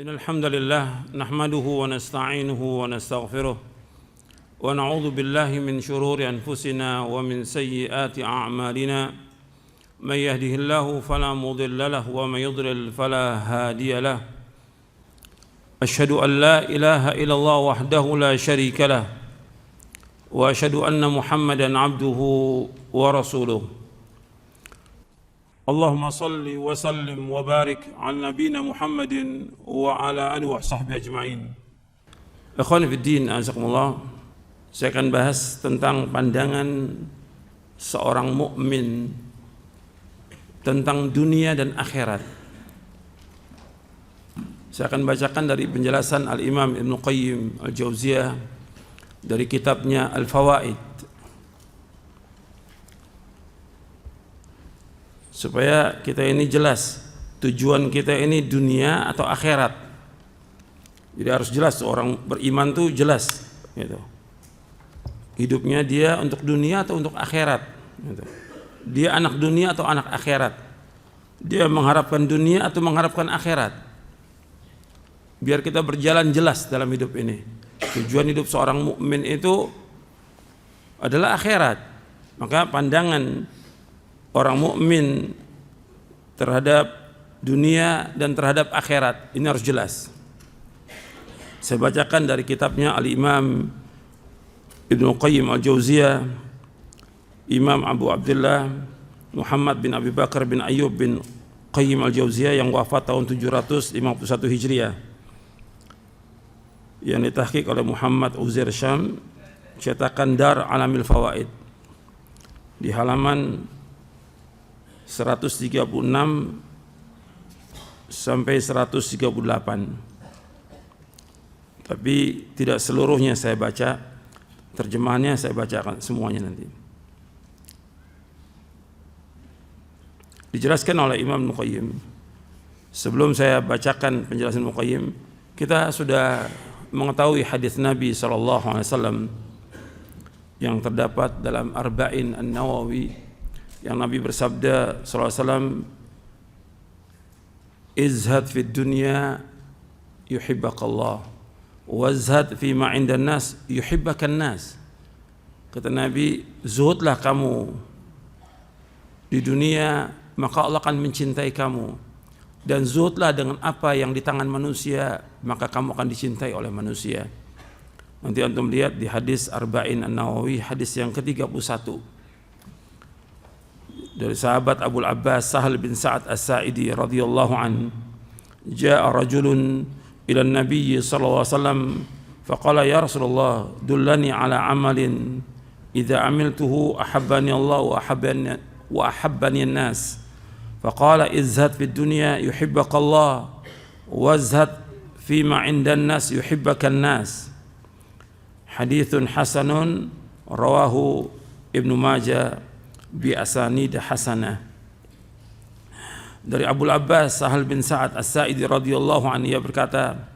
إن الحمد لله نحمده ونستعينه ونستغفره ونعوذ بالله من شرور أنفسنا ومن سيئات أعمالنا من يهده الله فلا مضل له ومن يضلل فلا هادي له أشهد أن لا إله إلا الله وحده لا شريك له وأشهد أن محمدا عبده ورسوله اللهم صل وسلم وبارك على نبينا محمد وعلى آله وصحبه أجمعين. Ikhwan fiddin, azakumullah. Saya akan bahas tentang pandangan seorang mukmin tentang dunia dan akhirat. Saya akan bacakan dari penjelasan Al-Imam Ibnu Qayyim Al-Jauziyah dari kitabnya Al-Fawaid, supaya kita ini jelas tujuan kita ini dunia atau akhirat. Jadi harus jelas, orang beriman tuh jelas gitu. Hidupnya dia untuk dunia atau untuk akhirat gitu. Dia anak dunia atau anak akhirat. Dia mengharapkan dunia atau mengharapkan akhirat. Biar kita berjalan jelas dalam hidup ini. Tujuan hidup seorang mukmin itu adalah akhirat. Maka pandangan orang mukmin terhadap dunia dan terhadap akhirat ini harus jelas. Saya bacakan dari kitabnya Al-Imam Ibnu Qayyim Al-Jauziyah, Imam Abu Abdullah Muhammad bin Abi Bakar bin Ayyub bin Qayyim Al-Jauziyah yang wafat tahun 751 Hijriah, yang ditahqiq oleh Muhammad Uzair Syam, cetakan Dar Alamil Fawaid, di halaman 136 sampai 138. Tapi tidak seluruhnya saya baca, terjemahannya saya bacakan semuanya nanti. Dijelaskan oleh Imam Ibnu Qayyim. Sebelum saya bacakan penjelasan Ibnu Qayyim, kita sudah mengetahui hadis Nabi SAW yang terdapat dalam Arba'in An-Nawawi, yang Nabi bersabda sallallahu alaihi wasallam, izhad fid dunya yuhibbakallah wazhad fi ma 'indan nas yuhibbakan nas. Kata Nabi, zuhudlah kamu di dunia maka Allah akan mencintai kamu, dan zuhudlah dengan apa yang di tangan manusia maka kamu akan dicintai oleh manusia. Nanti antum lihat di hadis Arba'in An-Nawawi, hadis yang ke-31 dari sahabat Abu Abbas Sahal bin Sa'ad As-Sa'idi radhiyallahu an, jaa rajulun ila an-nabiy sallallahu alaihi wasallam faqala ya Rasulullah dullani ala amalin idza amiltuhu ahabbani Allah wa ahabbani an-nas faqala izhad fid dunya yuhibbaka Allah wazhad fima 'indan nas yuhibbaka an-nas. Haditsun hasanun rawahu Ibnu Majah bi asanid hasanah. Dari Abu Abbas Sahal bin Sa'ad As-Sa'idi radhiyallahu anhu, ia berkata,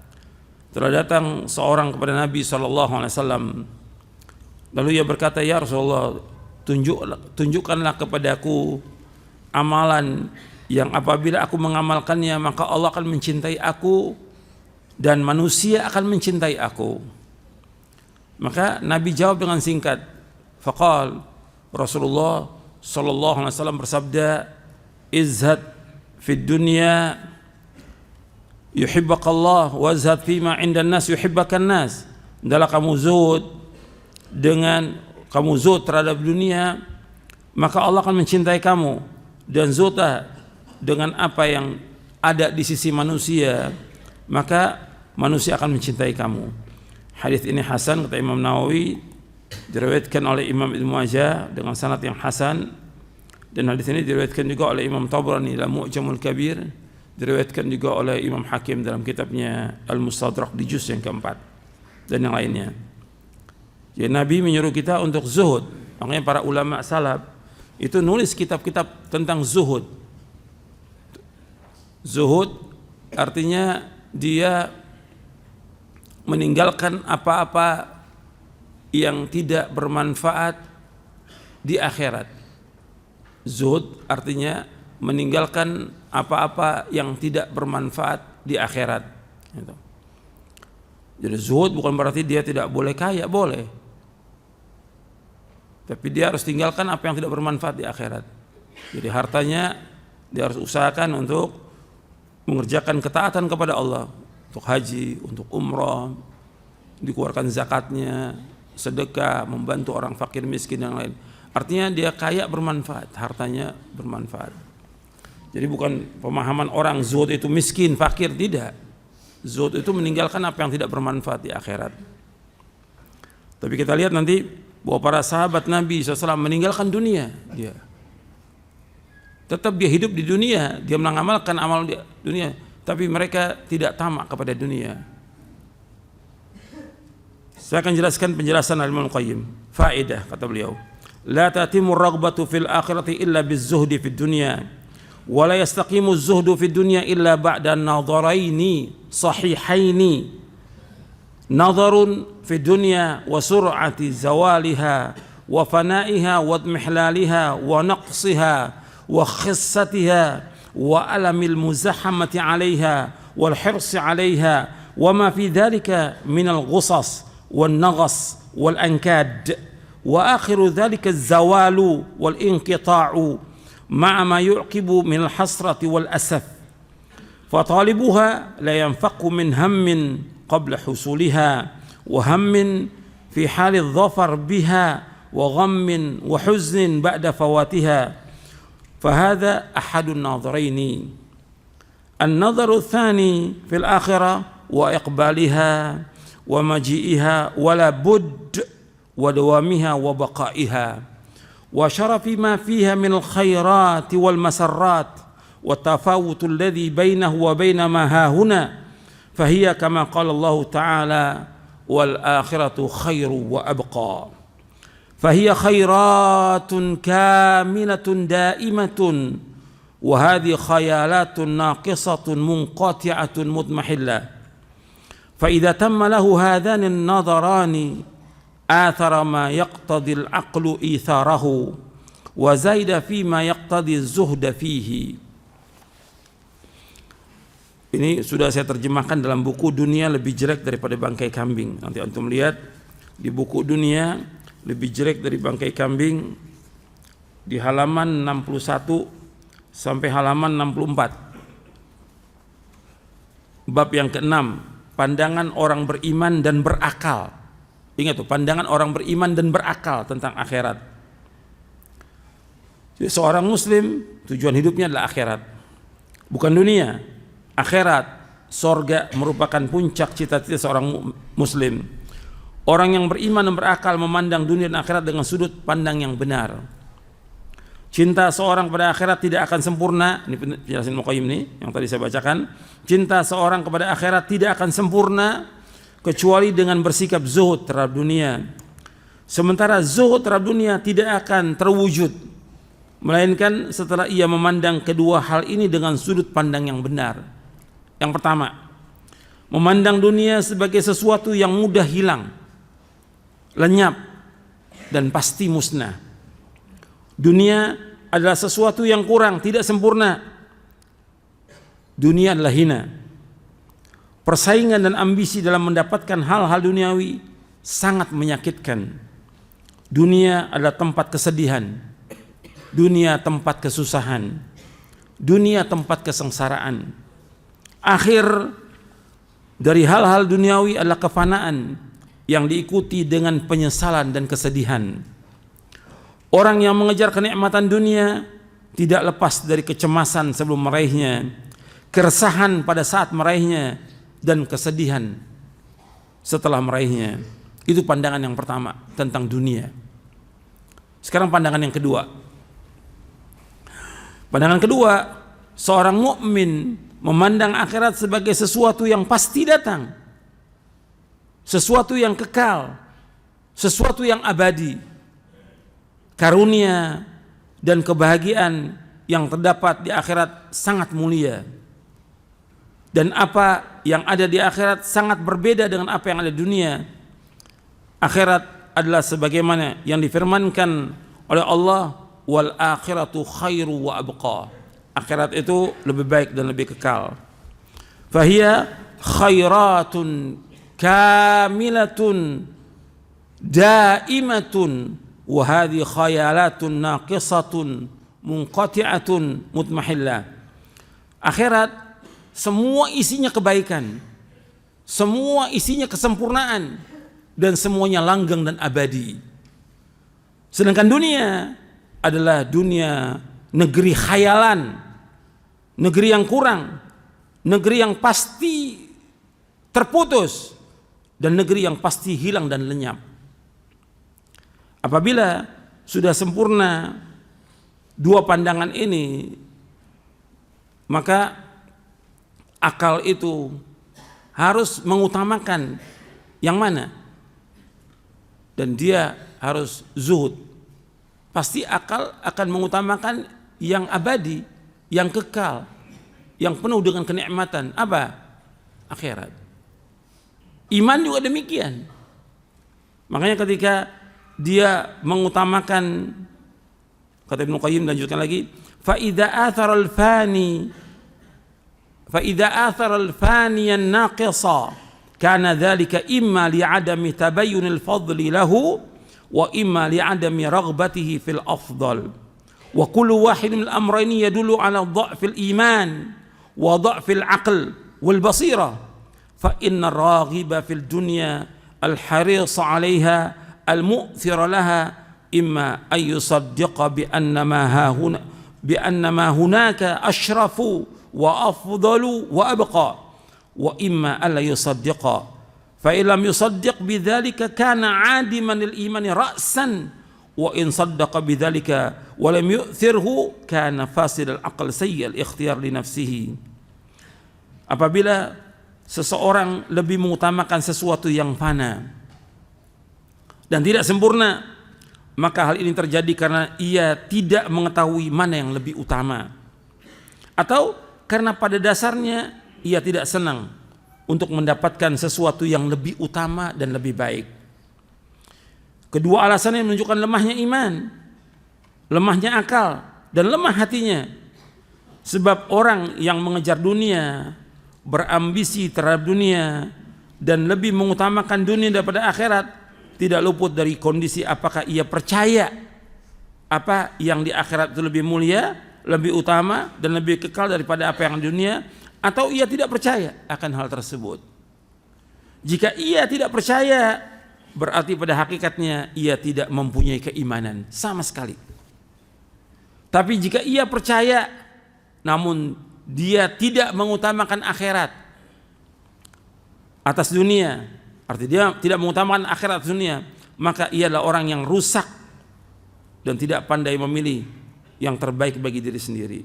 telah datang seorang kepada Nabi SAW, lalu ia berkata, ya Rasulullah, tunjukkanlah kepadaku amalan yang apabila aku mengamalkannya maka Allah akan mencintai aku dan manusia akan mencintai aku. Maka Nabi jawab dengan singkat, faqal, Rasulullah sallallahu alaihi wasallam bersabda, izhad fid dunya yuhibbakallah wazhad fima 'indan nas yuhibbakan nas. Adalah kamu zuhud terhadap dunia maka Allah akan mencintai kamu, dan zuhudlah dengan apa yang ada di sisi manusia maka manusia akan mencintai kamu. Hadis ini hasan, kata Imam Nawawi, diriwayatkan oleh Imam Ibnu Majah dengan sanad yang hasan, dan hadis ini diriwayatkan juga oleh Imam Tabrani dalam Mu'jamul Kabir, diriwayatkan juga oleh Imam Hakim dalam kitabnya Al-Mustadrak di juz yang keempat, dan yang lainnya. Jadi Nabi menyuruh kita untuk zuhud. Makanya para ulama salaf itu nulis kitab-kitab tentang zuhud. Zuhud artinya dia meninggalkan apa-apa yang tidak bermanfaat di akhirat. Zuhud artinya meninggalkan apa-apa yang tidak bermanfaat di akhirat. Gitu. Jadi zuhud bukan berarti dia tidak boleh kaya, boleh. Tapi dia harus tinggalkan apa yang tidak bermanfaat di akhirat. Jadi hartanya dia harus usahakan untuk mengerjakan ketaatan kepada Allah, untuk haji, untuk umrah, dikeluarkan zakatnya, sedekah, membantu orang fakir miskin yang lain. Artinya dia kaya bermanfaat, hartanya bermanfaat. Jadi bukan pemahaman orang zuhud itu miskin, fakir, tidak. Zuhud itu meninggalkan apa yang tidak bermanfaat di akhirat. Tapi kita lihat nanti bahwa para sahabat Nabi SAW meninggalkan dunia. Dia tetap dia hidup di dunia, dia mengamalkan amal di dunia, tapi mereka tidak tamak kepada dunia. Saya akan jelaskan penjelasan Al-Imam Al-Qayyim. Faedah kata beliau, la tatimu raghbatu fil akhirati illa biz-zuhdi fid dunya, wa la yastaqimu az-zuhdu fid dunya illa ba'da nadharaini sahihaini, nadharun fid dunya wa sur'ati zawaliha wa fana'iha wa idmihlaliha wa naqsiha wa khissatiha wa alamil muzahamati 'alayha wal hirsi 'alayha wa ma fi dhalika min al-ghusas wan naghas wal ankad wa akhiru dhalika az-zawalu wal inqita'u ma'a ma yu'qibu min al-hasrati wal asaf fa talibuha la yanfaqu min hammin qabla husuliha wa hammin fi hali adh-dhafar biha wa ghammin wa huznin ba'da fawatiha. فهذا أحد النظرين. النظر الثاني في الآخرة وإقبالها ومجيئها ولا بد ودوامها وبقائها وشرف ما فيها من الخيرات والمسرات والتفاوت الذي بينه وبين ما ها هنا، فهي كما قال الله تعالى والآخرة خير وأبقى، فهي خيرات كاملة دائمة، وهذه خيالات ناقصة منقطعة مضمحلة. فإذا تم له هذان النظران آثر ما يقتضي العقل إيثاره وزايد فيما يقتضي الزهد فيه. Ini sudah saya terjemahkan dalam buku Dunia Lebih Jelek Daripada Bangkai Kambing. Nanti antum lihat di buku Dunia Lebih Jelek dari Bangkai Kambing di halaman 61 sampai halaman 64. Bab yang ke-6, pandangan orang beriman dan berakal. Ingat tuh, pandangan orang beriman dan berakal tentang akhirat. Jadi seorang muslim tujuan hidupnya adalah akhirat, bukan dunia. Akhirat, sorga merupakan puncak cita-cita seorang muslim. Orang yang beriman dan berakal memandang dunia dan akhirat dengan sudut pandang yang benar. Cinta seorang pada akhirat tidak akan sempurna. Ini penjelasan Muqayyim nih yang tadi saya bacakan. Cinta seorang kepada akhirat tidak akan sempurna kecuali dengan bersikap zuhud terhadap dunia. Sementara zuhud terhadap dunia tidak akan terwujud melainkan setelah ia memandang kedua hal ini dengan sudut pandang yang benar. Yang pertama, memandang dunia sebagai sesuatu yang mudah hilang, lenyap, dan pasti musnah. Dunia adalah sesuatu yang kurang, tidak sempurna. Dunia adalah hina. Persaingan dan ambisi dalam mendapatkan hal-hal duniawi sangat menyakitkan. Dunia adalah tempat kesedihan. Dunia tempat kesusahan. Dunia tempat kesengsaraan. Akhir dari hal-hal duniawi adalah kefanaan yang diikuti dengan penyesalan dan kesedihan. Orang yang mengejar kenikmatan dunia tidak lepas dari kecemasan sebelum meraihnya, keresahan pada saat meraihnya, dan kesedihan setelah meraihnya. Itu pandangan yang pertama tentang dunia. Sekarang pandangan yang kedua. Pandangan kedua, seorang mukmin memandang akhirat sebagai sesuatu yang pasti datang, sesuatu yang kekal, sesuatu yang abadi. Karunia dan kebahagiaan yang terdapat di akhirat sangat mulia. Dan apa yang ada di akhirat sangat berbeda dengan apa yang ada di dunia. Akhirat adalah sebagaimana yang difirmankan oleh Allah, wal akhiratu khairu wa abqa. Akhirat itu lebih baik dan lebih kekal. Fahiya khairatun kamilatun daimatun wa hadhi khayalatun naqisatun munqati'atun mutmahillah. Akhirat semua isinya kebaikan, semua isinya kesempurnaan, dan semuanya langgeng dan abadi. Sedangkan dunia adalah dunia negeri khayalan, negeri yang kurang, negeri yang pasti terputus, dan negeri yang pasti hilang dan lenyap. Apabila sudah sempurna dua pandangan ini, maka akal itu harus mengutamakan yang mana? Dan dia harus zuhud. Pasti akal akan mengutamakan yang abadi, yang kekal, yang penuh dengan kenikmatan. Apa? Akhirat. Iman juga demikian. Makanya ketika dia mengutamakan, kata Ibnu Qayyim, lanjutkan lagi, fa idza athara al-fani an-naqisa kana dzalika imma li'adami tabayyun al-fadli lahu wa imma li'adami raghbatihi fil afdal wa kullu wahidin min al-amrayni yadullu ala dha'fil iman wa dha'fil aql wal basira fa inna ar-raghiba fil dunya al-haris 'alayha al-mu'thira laha imma ay yusaddiqa bi annama hunaka ashrafu wa afdalu wa abqa wa imma alla yusaddiqa fa illam yusaddiq bidzalika kana 'adiman al-imani ra'san wa in saddaqa bidzalika wa lam yu'thirhu kana fasid al-aql sayyi al-ikhtiyar li nafsihi. Apabila seseorang lebih mengutamakan sesuatu yang fana dan tidak sempurna, maka hal ini terjadi karena ia tidak mengetahui mana yang lebih utama, atau karena pada dasarnya ia tidak senang untuk mendapatkan sesuatu yang lebih utama dan lebih baik. Kedua alasan yang menunjukkan lemahnya iman, lemahnya akal, dan lemah hatinya. Sebab orang yang mengejar dunia, berambisi terhadap dunia, dan lebih mengutamakan dunia daripada akhirat, tidak luput dari kondisi apakah ia percaya apa yang di akhirat itu lebih mulia, lebih utama, dan lebih kekal daripada apa yang di dunia, atau ia tidak percaya akan hal tersebut. Jika ia tidak percaya, berarti pada hakikatnya ia tidak mempunyai keimanan sama sekali. Tapi jika ia percaya namun dia tidak mengutamakan akhirat atas dunia, artinya dia tidak mengutamakan akhirat atas dunia, maka ia adalah orang yang rusak dan tidak pandai memilih yang terbaik bagi diri sendiri.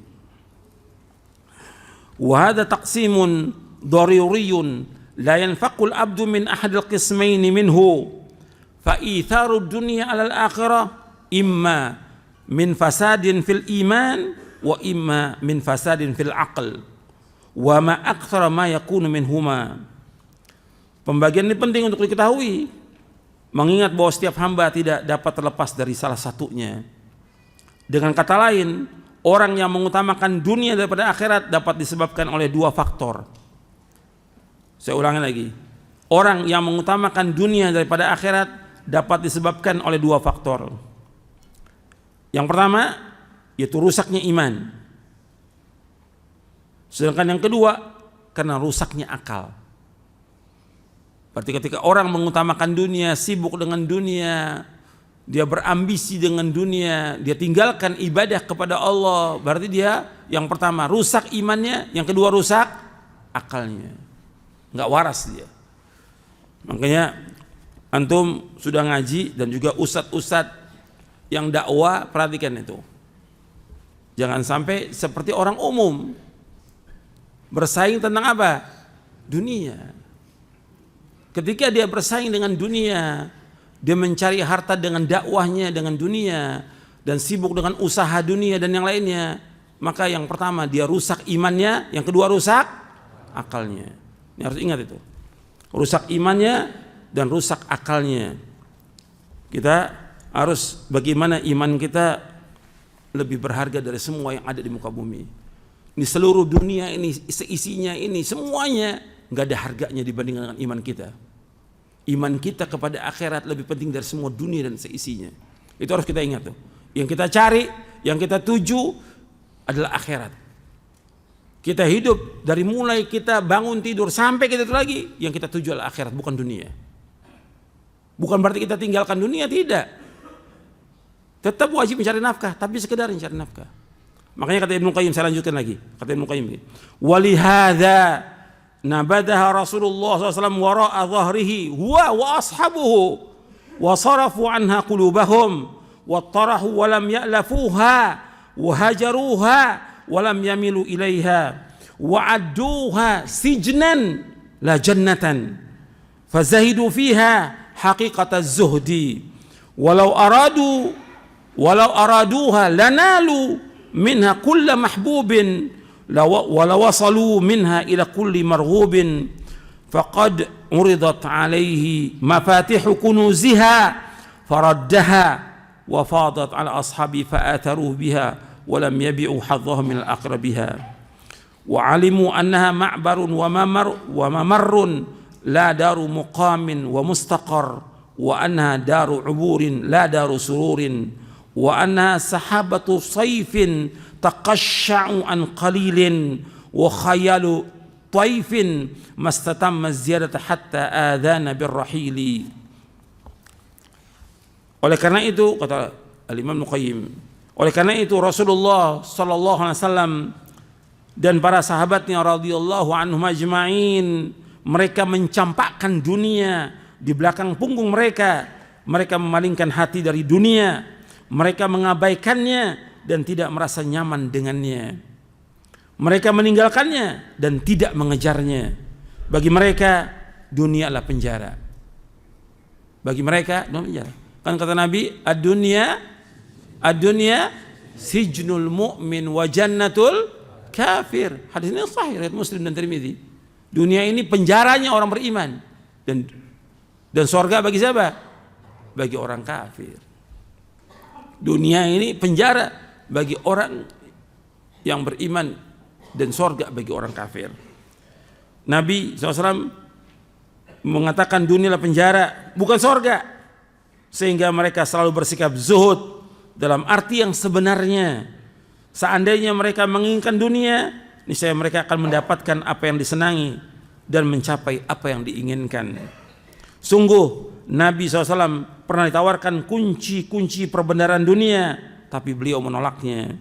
Wa hadha taqsimun daruriyun la yanfaqul abdu min ahadil qismaini minhu fa itharu dunya 'ala al-akhirah imma min fasadin fil iman wa imma min fasadin fil aql wa ma aktsara ma yakunu minhuma. Pembagian ini penting untuk diketahui, mengingat bahwa setiap hamba tidak dapat terlepas dari salah satunya. Dengan kata lain, orang yang mengutamakan dunia daripada akhirat dapat disebabkan oleh dua faktor. Saya ulangi lagi. Orang yang mengutamakan dunia daripada akhirat dapat disebabkan oleh dua faktor. Yang pertama, yaitu rusaknya iman. Sedangkan yang kedua, karena rusaknya akal. Berarti ketika orang mengutamakan dunia, sibuk dengan dunia, dia berambisi dengan dunia, dia tinggalkan ibadah kepada Allah, berarti dia yang pertama rusak imannya, yang kedua rusak akalnya, nggak waras dia. Makanya antum sudah ngaji dan juga ustadz-ustadz yang dakwah, perhatikan itu, jangan sampai seperti orang umum bersaing tentang apa? Dunia. Ketika dia bersaing dengan dunia, dia mencari harta dengan dakwahnya dengan dunia, dan sibuk dengan usaha dunia dan yang lainnya, maka yang pertama dia rusak imannya, yang kedua rusak akalnya. Ini harus ingat itu, rusak imannya dan rusak akalnya. Kita harus bagaimana iman kita lebih berharga dari semua yang ada di muka bumi. Ini seluruh dunia ini, seisinya ini, semuanya nggak ada harganya dibandingkan dengan iman kita. Iman kita kepada akhirat lebih penting dari semua dunia dan seisinya. Itu harus kita ingat tuh. Yang kita cari, yang kita tuju adalah akhirat. Kita hidup dari mulai kita bangun tidur sampai kita itu lagi, yang kita tuju adalah akhirat, bukan dunia. Bukan berarti kita tinggalkan dunia, tidak. Tetap wajib mencari nafkah, tapi sekedar mencari nafkah. Makanya kata Ibnu Qayyim, saya lanjutkan lagi. Kata Ibnu Qayyim, walihada nabadaha Rasulullah SAW wara'a dhahrihi huwa wa ashabuhu wa sarafu anha qulubahum wa tarahu wa lam ya'lafuha wa hajaruha wa lam yamilu ilaiha wa adduha sijnan la jannatan fazahidu fiha haqiqataz zuhdi walau araduha lanalu minha kulla mahbubin walau wasalu minha ila kulli marghubin faqad uridat alaihi mafatihu kunuziha faraddaha wa fadat ala ashabi fa'atharuhu biha wa lam yabi'u hadhahu min al-aqrabiha wa alimu annaha ma'barun wa mamarrun la daru muqamin wa mustaqar wa annaha daru uburin la daru sururin wa annaha sahabatu sayfin taqashsha'u an qalilin wa khayalu taifin mastatamma ziyadata hatta adhana birrahili. Oleh karena itu kata Al-Imam Al-Qayyim, oleh karena itu Rasulullah sallallahu alaihi wasallam dan para sahabatnya radhiyallahu anhum ajma'in, mereka mencampakkan dunia di belakang punggung mereka. Mereka memalingkan hati dari dunia, mereka mengabaikannya dan tidak merasa nyaman dengannya. Mereka meninggalkannya dan tidak mengejarnya. Bagi mereka dunia adalah penjara. Bagi mereka dunia penjara. Kan kata Nabi, ad-dunya sijnul mu'min wa jannatul kafir. Hadis ini sahih riwayat Muslim dan Tirmidzi. Dunia ini penjaranya orang beriman dan surga bagi siapa? Bagi orang kafir. Dunia ini penjara bagi orang yang beriman dan surga bagi orang kafir. Nabi SAW mengatakan dunia adalah penjara, bukan surga, sehingga mereka selalu bersikap zuhud dalam arti yang sebenarnya. Seandainya mereka menginginkan dunia, niscaya mereka akan mendapatkan apa yang disenangi dan mencapai apa yang diinginkan. Sungguh Nabi SAW pernah ditawarkan kunci-kunci perbenaran dunia, tapi beliau menolaknya.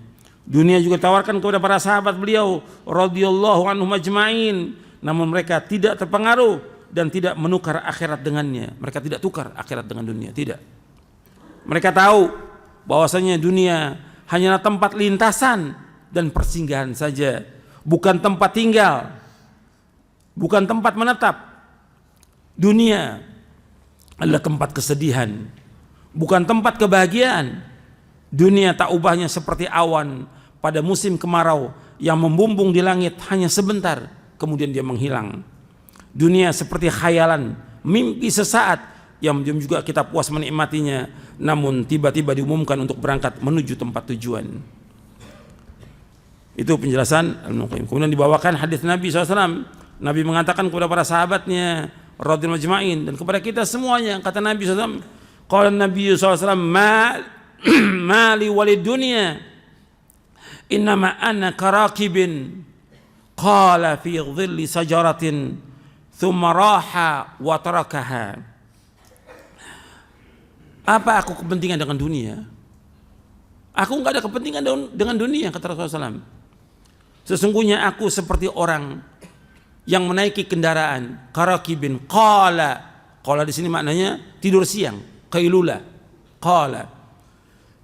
Dunia juga ditawarkan kepada para sahabat beliau radhiyallahu anhum ajma'in, namun mereka tidak terpengaruh dan tidak menukar akhirat dengannya. Mereka tidak tukar akhirat dengan dunia, tidak. Mereka tahu bahwasanya dunia hanyalah tempat lintasan dan persinggahan saja, bukan tempat tinggal, bukan tempat menetap. Dunia adalah tempat kesedihan, bukan tempat kebahagiaan. Dunia tak ubahnya seperti awan pada musim kemarau yang membumbung di langit hanya sebentar, kemudian dia menghilang. Dunia seperti khayalan, mimpi sesaat yang juga kita puas menikmatinya, namun tiba-tiba diumumkan untuk berangkat menuju tempat tujuan. Itu penjelasan Al-Muqayyim. Kemudian dibawakan hadis Nabi SAW. Nabi mengatakan kepada para sahabatnya radhiyallahu ajma'in dan kepada kita semuanya, kata Nabi SAW, qala Nabi SAW, ma li walid dunya innama ana karakibin qala fi dhilli sajaratin thumma raha wa tarakaha. Apa aku kepentingan dengan dunia? Aku enggak ada kepentingan dengan dunia, kata Rasulullah SAW. Sesungguhnya aku seperti orang yang menaiki kendaraan, karakibin, qala di sini maknanya tidur siang, qailula, qala,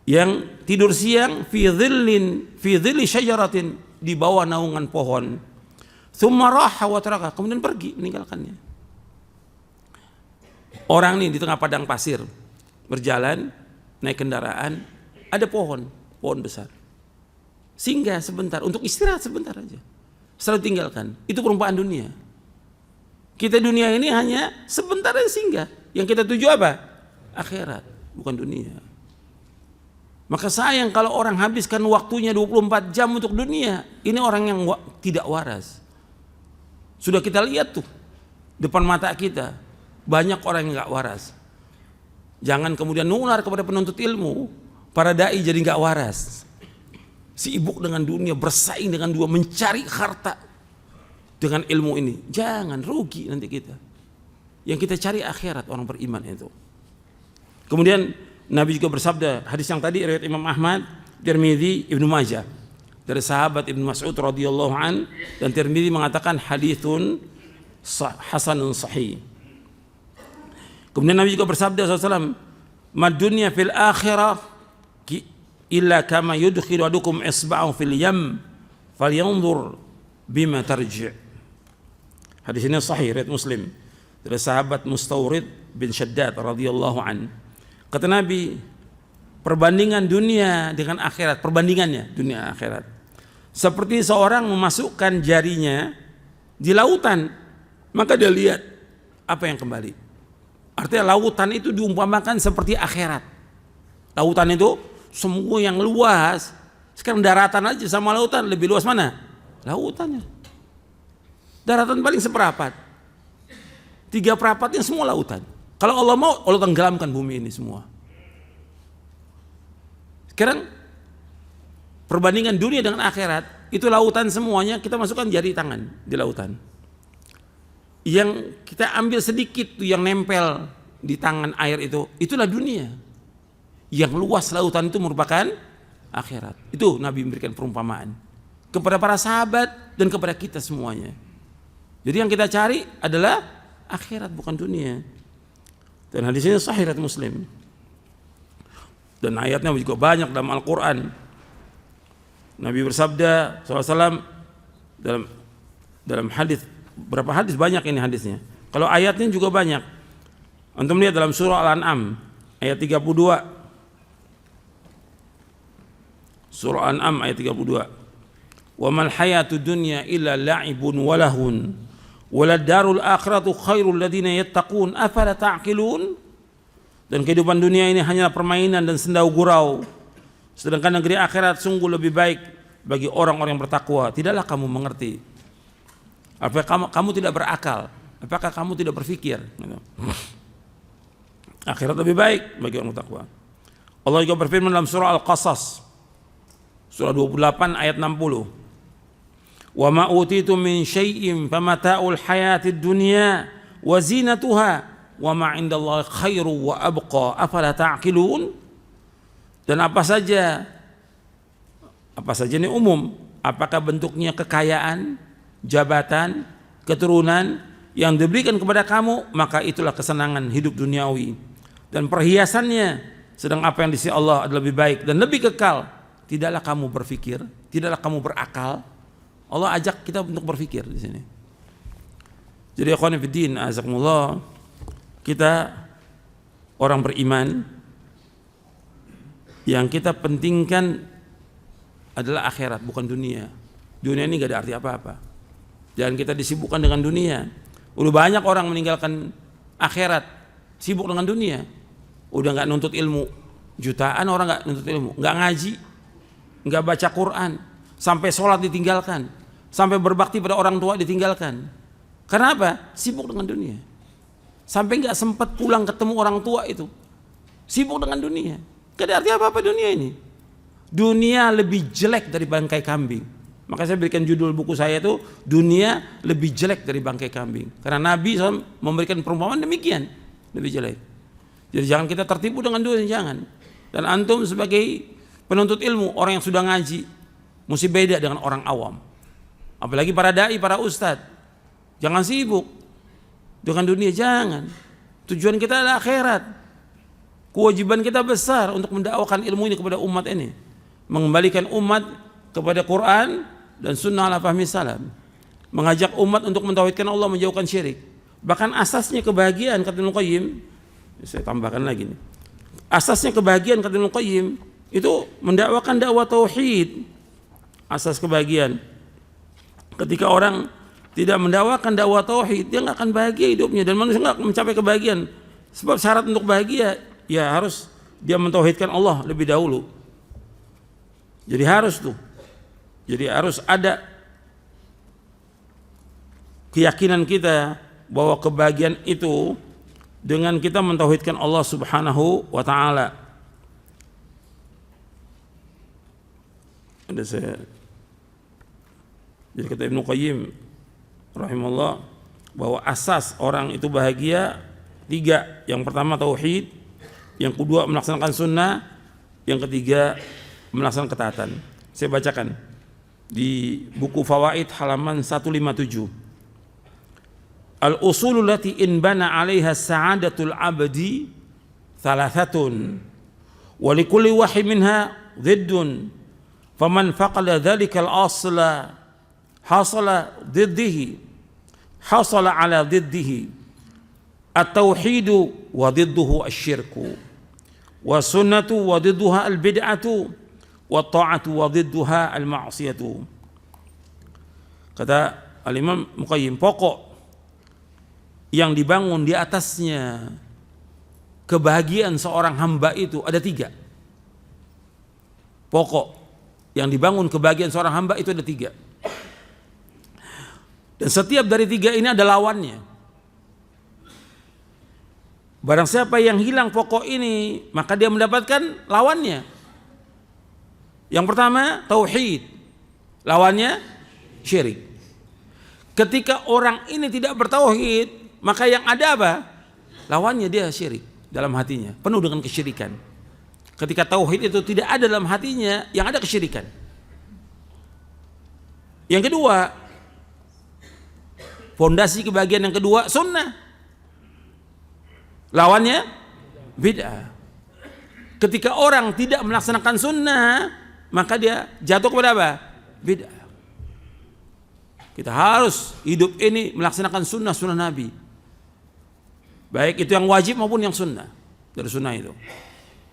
yang tidur siang fi dhilli syajaratin, di bawah naungan pohon, thumma raha wa taraka, kemudian pergi meninggalkannya. Orang ini di tengah padang pasir berjalan naik kendaraan, ada pohon besar, singgah sebentar untuk istirahat sebentar aja, selalu tinggalkan. Itu perumpamaan dunia. Kita dunia ini hanya sebentar aja singgah. Yang kita tuju apa? Akhirat, bukan dunia. Maka sayang kalau orang habiskan waktunya 24 jam untuk dunia. Ini orang yang tidak waras. Sudah kita lihat tuh depan mata kita. Banyak orang yang nggak waras. Jangan kemudian nular kepada penuntut ilmu. Para dai jadi nggak waras. Sibuk dengan dunia, bersaing dengan dunia, mencari harta dengan ilmu ini. Jangan, rugi nanti kita. Yang kita cari akhirat orang beriman itu. Kemudian Nabi juga bersabda, hadis yang tadi riwayat Imam Ahmad, Tirmidzi, Ibnu Majah, dari sahabat Ibnu Mas'ud radhiyallahu an, dan Tirmidzi mengatakan haditsun hasanun sahih. Kemudian Nabi juga bersabda SAW, "Mad dunya fil akhirah illa kama yudkhilu adukum isba'ahu fil yam falyanzur bima tarji'." Hadis ini sahih riwayat Muslim dari sahabat Mustawrid bin Shaddad radhiyallahu an. Kata Nabi, perbandingan dunia dengan akhirat, perbandingannya dunia akhirat, seperti seorang memasukkan jarinya di lautan, maka dia lihat apa yang kembali. Artinya lautan itu diumpamakan seperti akhirat. Lautan itu semua yang luas. Sekarang daratan aja sama lautan, lebih luas mana? Lautannya. Daratan paling seperempat. 3/4-nya semua lautan. Kalau Allah mau, Allah tenggelamkan bumi ini semua. Sekarang perbandingan dunia dengan akhirat, itu lautan semuanya, kita masukkan jari tangan di lautan. Yang kita ambil sedikit tuh yang nempel di tangan air itu, itulah dunia. Yang luas lautan itu merupakan akhirat. Itu Nabi memberikan perumpamaan kepada para sahabat dan kepada kita semuanya. Jadi yang kita cari adalah akhirat, bukan dunia. Dan hadis ini sahih riwayat Muslim. Dan ayatnya juga banyak dalam Al-Quran. Nabi bersabda SAW dalam hadis, berapa hadis, banyak ini hadisnya. Kalau ayatnya juga banyak. Antum lihat dalam surah Al-An'am ayat 32. Surah Al-An'am ayat 32. Wa mal hayatud dunya illa la'ibun wa lahun walad darul akhiratu khairul ladzina yattaqun afala ta'qilun. Dan kehidupan dunia ini hanyalah permainan dan sendau gurau, sedangkan negeri akhirat sungguh lebih baik bagi orang-orang yang bertakwa. Tidaklah kamu mengerti? Apakah kamu tidak berakal? Apakah kamu tidak berpikir? Akhirat lebih baik bagi orang bertakwa. Allah juga berfirman dalam surah Al-Qasas surah 28 ayat 60. Wa ma utitu min syai'in famata'ul hayatid dunya wa zinatuha wa ma 'indallahi khairu wa abqa afala ta'qilun. Dan apa saja ini umum, apakah bentuknya kekayaan, jabatan, keturunan yang diberikan kepada kamu, maka itulah kesenangan hidup duniawi dan perhiasannya, sedang apa yang di sisi Allah adalah lebih baik dan lebih kekal. Tidaklah kamu berpikir, tidaklah kamu berakal. Allah ajak kita untuk berpikir di sini. Jadi ikhwan fillah, azakumullah, kita orang beriman, yang kita pentingkan adalah akhirat, bukan dunia. Dunia ini gak ada arti apa-apa. Jangan kita disibukkan dengan dunia. Udah banyak orang meninggalkan akhirat, sibuk dengan dunia. Udah gak nuntut ilmu. Jutaan orang gak nuntut ilmu, gak ngaji, gak baca Quran, sampai sholat ditinggalkan, sampai berbakti pada orang tua ditinggalkan. Karena apa? Sibuk dengan dunia. Sampai gak sempat pulang ketemu orang tua itu. Sibuk dengan dunia. Gak ada arti apa-apa dunia ini. Dunia lebih jelek dari bangkai kambing. Maka saya berikan judul buku saya itu, dunia lebih jelek dari bangkai kambing. Karena Nabi SAW memberikan perumpamaan demikian, lebih jelek. Jadi jangan kita tertipu dengan dunia, jangan. Dan antum sebagai penuntut ilmu, orang yang sudah ngaji, mesti beda dengan orang awam. Apalagi para dai, para ustadz. Jangan sibuk dengan dunia, jangan. Tujuan kita adalah akhirat. Kewajiban kita besar untuk mendakwakan ilmu ini kepada umat ini, mengembalikan umat kepada Quran dan sunnah ala fahmi salam, mengajak umat untuk mentauhidkan Allah, menjauhkan syirik. Bahkan asasnya kebahagiaan, kata Ibnu Qayyim, saya tambahkan lagi nih, asasnya kebahagiaan, kata Ibnu Qayyim, itu mendakwakan dakwah tauhid. Asas kebahagiaan, ketika orang tidak mendakwakan dakwah tauhid, dia nggak akan bahagia hidupnya, dan manusia nggak akan mencapai kebahagiaan. Sebab syarat untuk bahagia, ya harus dia mentauhidkan Allah lebih dahulu. Jadi harus tuh, jadi harus ada keyakinan kita bahwa kebahagiaan itu dengan kita mentauhidkan Allah Subhanahu wa taala. Ada saya. Jadi kata Ibnu Qayyim rahimahullah bahwa asas orang itu bahagia 3. Yang pertama tauhid, yang kedua melaksanakan sunnah, yang ketiga melaksanakan ketaatan. Saya bacakan di buku Fawaid halaman 157. Al-usulul lati in bana 'alaiha sa'adatul 'abdi thalathatun wa likulli wahid minha dhiddun faman faqala dzalika al-asla hasala dhiddihi hasala 'ala dhiddihi at-tauhidu wa dhidduhu asy-syirku wa sunnatu wa dhidduha al-bid'atu wa ta'atu wa dhidduha al-ma'siyatu. Kata Al-Imam Muqayyim, pokok yang dibangun di atasnya kebahagiaan seorang hamba itu ada 3. Pokok yang dibangun kebahagiaan seorang hamba itu ada 3. Dan setiap dari 3 ini ada lawannya. Barang siapa yang hilang pokok ini, maka dia mendapatkan lawannya. Yang pertama tauhid, lawannya syirik. Ketika orang ini tidak bertauhid, maka yang ada apa? Lawannya dia syirik dalam hatinya, penuh dengan kesyirikan. Ketika tauhid itu tidak ada dalam hatinya, yang ada kesyirikan. Yang kedua, fondasi kebahagiaan yang kedua sunnah, lawannya bid'ah. Ketika orang tidak melaksanakan sunnah, maka dia jatuh kepada apa? Bid'ah. Kita harus hidup ini melaksanakan sunnah Nabi, baik itu yang wajib maupun yang sunnah. Dari sunnah itu,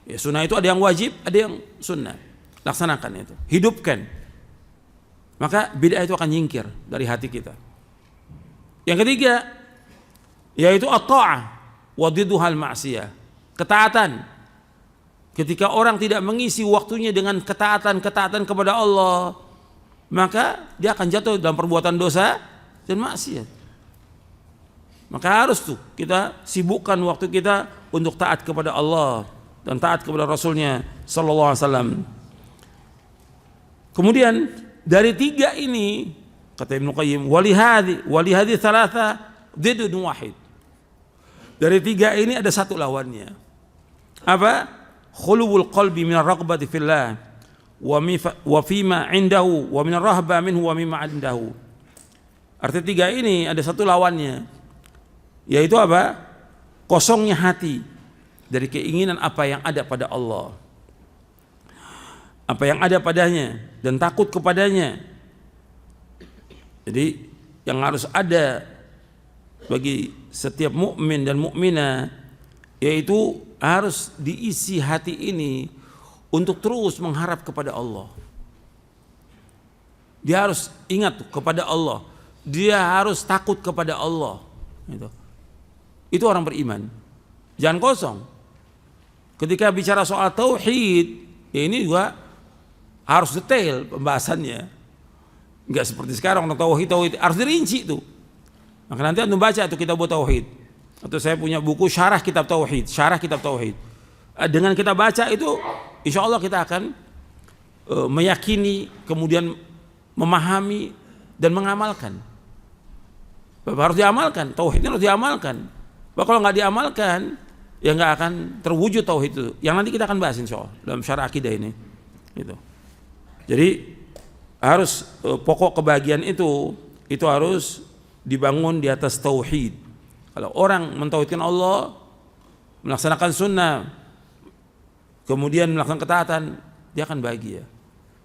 ya sunnah itu ada yang wajib, ada yang sunnah. Laksanakan itu, hidupkan. Maka bid'ah itu akan nyingkir dari hati kita. Yang ketiga, yaitu at-ta'ah wa dhidduhal ma'siyah, ketaatan. Ketika orang tidak mengisi waktunya dengan ketaatan kepada Allah, maka dia akan jatuh dalam perbuatan dosa dan maksiat. Maka harus tuh kita sibukkan waktu kita untuk taat kepada Allah dan taat kepada Rasulnya sallallahu alaihi wasallam. Kemudian dari 3 ini kata Ibnu Qayyim, walihadi thalatha dhidun wahid. Dari 3 ini ada satu lawannya. Apa? Khuluwul qalbi min ar-raghbati fillah wa fima indahu wa min ar-rahba minhu wa mimma indahu. Arti 3 ini ada satu lawannya, yaitu apa? Kosongnya hati dari keinginan apa yang ada pada Allah, apa yang ada padanya, dan takut kepadanya. Jadi yang harus ada bagi setiap mukmin dan mukminah, yaitu harus diisi hati ini untuk terus mengharap kepada Allah. Dia harus ingat kepada Allah. Dia harus takut kepada Allah. Itu orang beriman. Jangan kosong. Ketika bicara soal tauhid, ya ini juga harus detail pembahasannya. Enggak seperti sekarang tauhid harus dirinci itu. Maka nanti antum baca itu kitab tauhid. Atau saya punya buku syarah kitab tauhid. Dengan kita baca itu, insya Allah kita akan meyakini, kemudian memahami dan mengamalkan. Harus diamalkan, tauhidnya harus diamalkan. Kalau nggak diamalkan, ya nggak akan terwujud tauhid itu. Yang nanti kita akan bahas insya Allah dalam syarah akidah ini. Gitu. Jadi harus pokok kebahagiaan itu harus dibangun di atas tauhid. Kalau orang mentauhidkan Allah, melaksanakan sunnah, kemudian melaksanakan ketaatan, dia akan bahagia.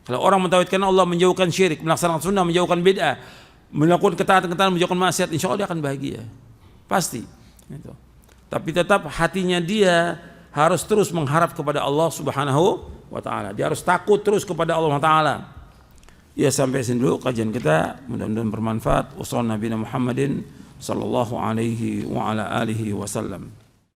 Kalau orang mentauhidkan Allah, menjauhkan syirik, melaksanakan sunnah, menjauhkan bid'ah, melakukan ketaatan, menjauhkan maksiat, insya Allah dia akan bahagia. Pasti. Gitu. Tapi tetap hatinya dia harus terus mengharap kepada Allah Subhanahu wa ta'ala. Dia harus takut terus kepada Allah wa ta'ala. Ya, sampai sini dulu kajian kita, mudah-mudahan bermanfaat. Wassallallahu Nabi Muhammadin sallallahu alaihi wa ala alihi wasallam.